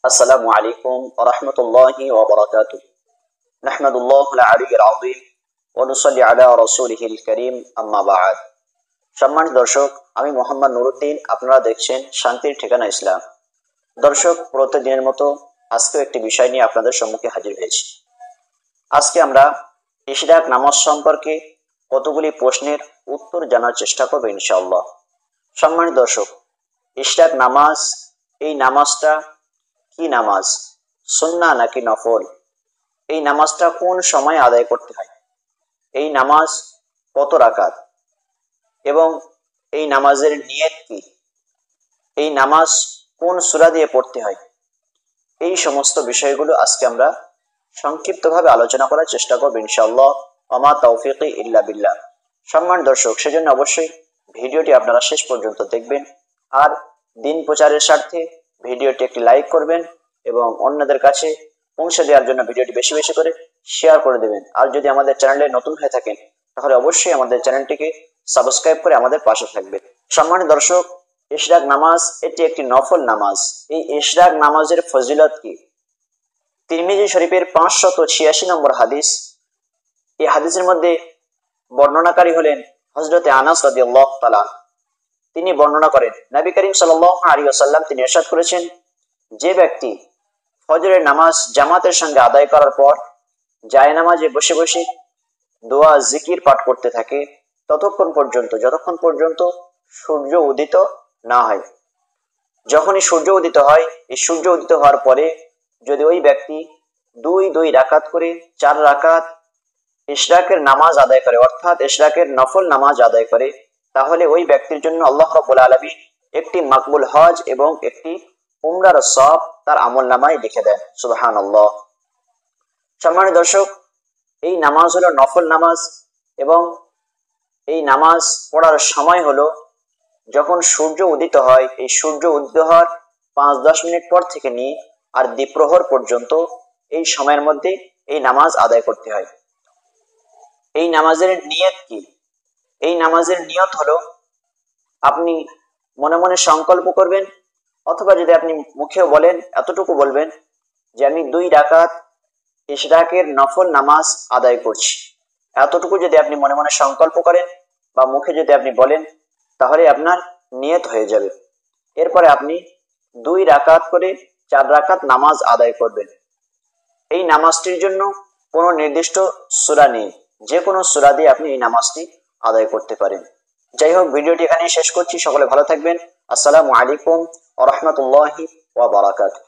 আসসালামু আলাইকুম ওয়া রাহমাতুল্লাহি ওয়া বারাকাতুহু। নাহমাদুল্লাহিল আলিয়্যিল আযীম ওয়া নুসাল্লি আলা রাসূলিহিল কারীম, আম্মা বা'দ। সম্মানিত দর্শক, আমি মোহাম্মদ নুরুদ্দিন, আপনারা দেখছেন শান্তির ঠিকানা ইসলাম। দর্শক, প্রতিদিনের মতো আজকেও একটি বিষয় নিয়ে আপনাদের সম্মুখে হাজির হয়েছি। আজকে আমরা ইশরাক নামাজ সম্পর্কে কতগুলি প্রশ্নের উত্তর জানার চেষ্টা করব ইনশাআল্লাহ। সম্মানিত দর্শক, ইশরাক নামাজ, এই নামাজটা কি নামাজ, সুন্নাহ নাকি নফল? এই নামাজটা কোন সময় আদায় করতে হয়? এই নামাজ কত রাকাত এবং এই নামাজের নিয়ত কি? এই নামাজ কোন সূরা দিয়ে পড়তে হয়? এই সমস্ত বিষয়গুলো আজকে আমরা সংক্ষিপ্তভাবে আলোচনা করার চেষ্টা করব ইনশাআল্লাহ। ওমা তাওফীকি ইল্লা বিল্লাহ। সম্মানিত দর্শক, সেজন্য অবশ্যই ভিডিওটি আপনারা শেষ পর্যন্ত দেখবেন, আর দিন প্রচারের স্বার্থে ভিডিওটি একটি লাইক করবেন এবং অন্যদের কাছে পৌঁছে দেওয়ার জন্য ভিডিওটি বেশি বেশি করে শেয়ার করে দেবেন। আর যদি আমাদের চ্যানেলে নতুন হয়ে থাকেন তাহলে অবশ্যই আমাদের চ্যানেলটিকে সাবস্ক্রাইব করে আমাদের পাশে থাকবেন। সম্মানিত দর্শক, ইশরাক নামাজ এটি একটি নফল নামাজ। এই ইশরাক নামাজের ফজিলত কি? তিরমিজি শরীফের 586 নম্বর হাদিস। এই হাদিসের মধ্যে বর্ণনাকারী হলেন হযরতে আনাস রাদিয়াল্লাহু তাআলা। তিনি বর্ণনা করেন, নবী করিম সাল্লাল্লাহু আলাইহি ওয়াসাল্লাম তিনি ইরশাদ করেছেন, যে ব্যক্তি ফজরের নামাজ জামাতের সঙ্গে আদায় করার পর জায়নামাজে বসে বসে দোয়া জিকির পাঠ করতে থাকে যতক্ষণ পর্যন্ত সূর্য উদিত না হয়। যখনই সূর্য উদিত হয়, এই সূর্য উদিত হওয়ার পরে যদি ওই ব্যক্তি দুই রাকাত করে 4 রাকাত ইশরাকের নামাজ আদায় করে, অর্থাৎ ইশরাকের নফল নামাজ আদায় করে, তাহলে ওই ব্যক্তির জন্য আল্লাহ রাব্বুল আলামিন একটি মাকবুল হজ এবং একটি উমরার সওয়াব তার আমলনামায় লিখে দেন। সুবহানাল্লাহ। সম্মানিত দর্শক, এই নামাজ হলো নফল নামাজ এবং এই নামাজ পড়ার সময় হলো যখন সূর্য উদিত হয়। এই সূর্য উদিত হওয়ার 5-10 মিনিট পর থেকে নিয়ে আর দ্বিপ্রহর পর্যন্ত এই সময়ের মধ্যে এই নামাজ আদায় করতে হয়। এই নামাজের নিয়ত কি? এই নামাজের নিয়ত হলো আপনি মনে মনে সংকল্প করবেন, অথবা যদি আপনি মুখেও বলেন, এতটুকু বলবেন যে আমি 2 রাকাত ইশরাকের নফল নামাজ আদায় করছি। এতটুকু যদি আপনি মনে মনে সংকল্প করেন বা মুখে যদি আপনি বলেন, তাহলে আপনার নিয়ত হয়ে যাবে। এরপরে আপনি 2 রাকাত করে 4 রাকাত নামাজ আদায় করবেন। এই নামাজটির জন্য কোনো নির্দিষ্ট সূরা নেই, যে কোনো সূরা দিয়ে আপনি এই নামাজটি আদায় করতে পারেন। যাই হোক, ভিডিওটি এখানেই শেষ করছি। সকলে ভালো থাকবেন। আসসালামু আলাইকুম ওয়া রাহমাতুল্লাহি ওয়া বারাকাতুহু।